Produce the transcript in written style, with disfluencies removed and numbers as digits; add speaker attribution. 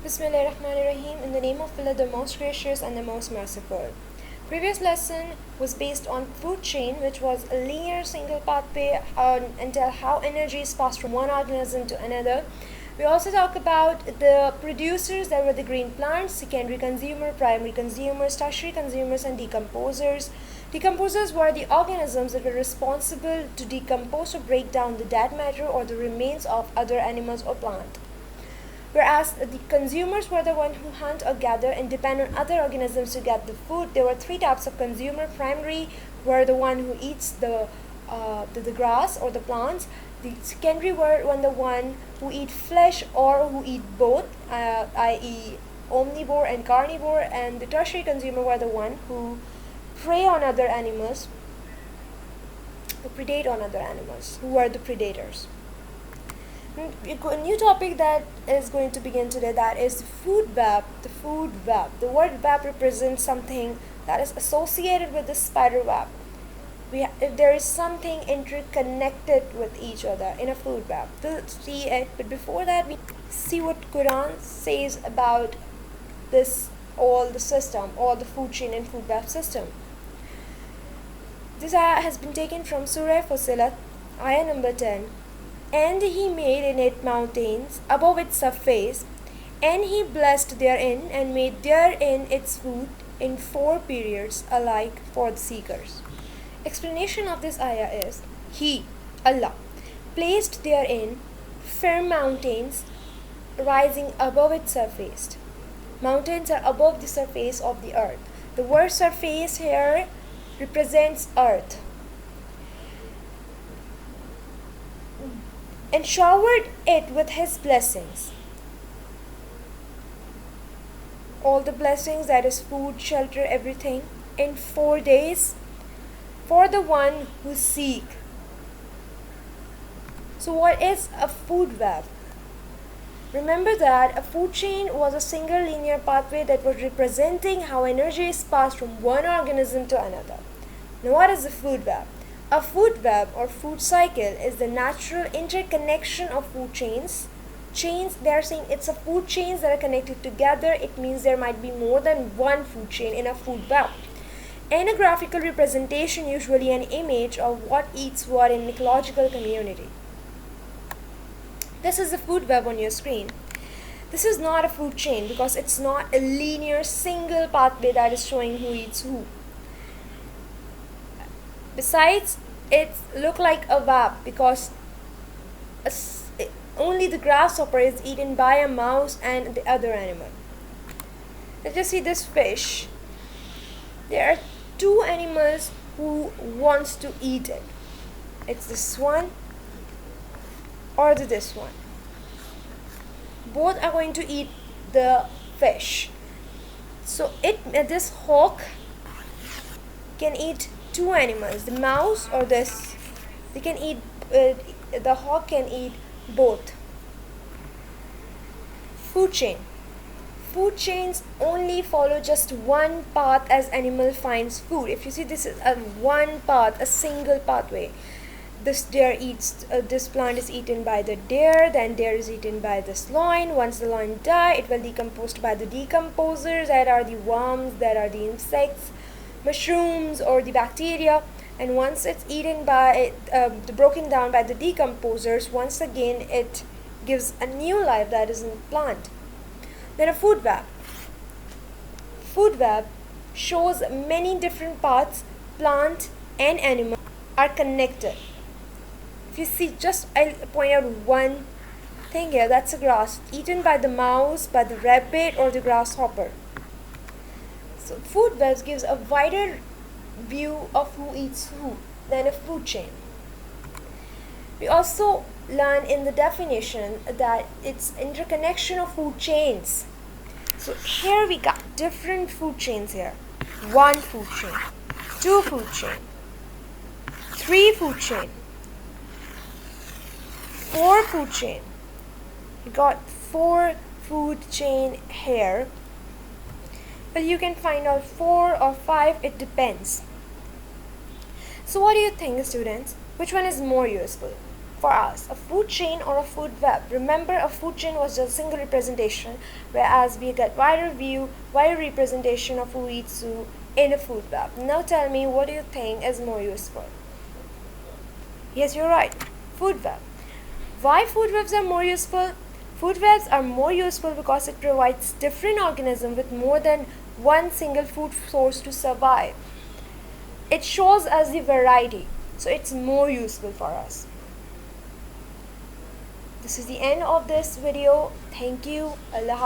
Speaker 1: Bismillahirrahmanirrahim. In the name of Allah, the most gracious and the most merciful. Previous lesson was based on food chain, which was a linear single pathway until how energy is passed from one organism to another. We also talk about the producers, that were the green plants, secondary consumer, primary consumers, tertiary consumers, and decomposers. Decomposers were the organisms that were responsible to decompose or break down the dead matter or the remains of other animals or plant. Whereas the consumers were the one who hunt or gather and depend on other organisms to get the food. There were three types of consumer. Primary were the one who eats the grass or the plants. The secondary were the one who eat flesh or who eat both, i.e. omnivore and carnivore. And the tertiary consumer were the one who prey on other animals, who predate on other animals, who were the predators. A new topic that is going to begin today, that is food web. The food web. The word web represents something that is associated with the spider web. If there is something interconnected with each other in a food web, we'll see it. But before that, we see what Quran says about this, all the system, all the food chain and food web system. This ayah has been taken from Surah Fussilat, ayah number 10. And he made in it mountains above its surface, and he blessed therein, and made therein its food in 4 periods alike for the seekers. Explanation of this ayah is, He, Allah, placed therein firm mountains rising above its surface. Mountains are above the surface of the earth. The word surface here represents earth. And showered it with his blessings. All the blessings, that is food, shelter, everything, in 4 days for the one who seek. So what is a food web? Remember that a food chain was a single linear pathway that was representing how energy is passed from one organism to another. Now what is a food web? A food web or food cycle is the natural interconnection of food chains. They are saying it's a food chains that are connected together. It means there might be more than one food chain in a food web. And a graphical representation, usually an image of what eats what in ecological community. This is the food web on your screen. This is not a food chain because it's not a linear single pathway that is showing who eats who. Besides, it look like a web because only the grasshopper is eaten by a mouse and the other animal. Let's just see this fish. There are 2 animals who wants to eat it. It's this one or this one. Both are going to eat the fish. So this hawk can eat 2 animals, the mouse or this. They can eat, the hawk can eat both. Food chain. Food chains only follow just one path as animal finds food. If you see, this is a one path, a single pathway. This plant is eaten by the deer, then deer is eaten by this lion. Once the lion dies, it will decomposed by the decomposers, that are the worms, that are the insects, mushrooms or the bacteria, and once it's eaten by broken down by the decomposers, once again it gives a new life, that is in the plant. Then a food web. Food web shows many different parts, plant and animal are connected. If you see, just I'll point out one thing here, that's a grass eaten by the mouse, by the rabbit or the grasshopper. So food webs gives a wider view of who eats who than a food chain. We also learn in the definition that it's interconnection of food chains. So here we got different food chains here. 1 food chain, 2 food chain, 3 food chain, 4 food chain. We got 4 food chain here. Well, you can find out 4 or 5, it depends. So what do you think, students? Which one is more useful? for us, a food chain or a food web. Remember, a food chain was just a single representation, whereas we get wider view, wider representation of Uritsu in a food web. Now tell me, what do you think is more useful? Yes, you're right, food web. Why food webs are more useful? Food webs are more useful because it provides different organisms with more than one single food source to survive. It shows us the variety, so it's more useful for us. This is the end of this video. Thank you. Allah Hafiz.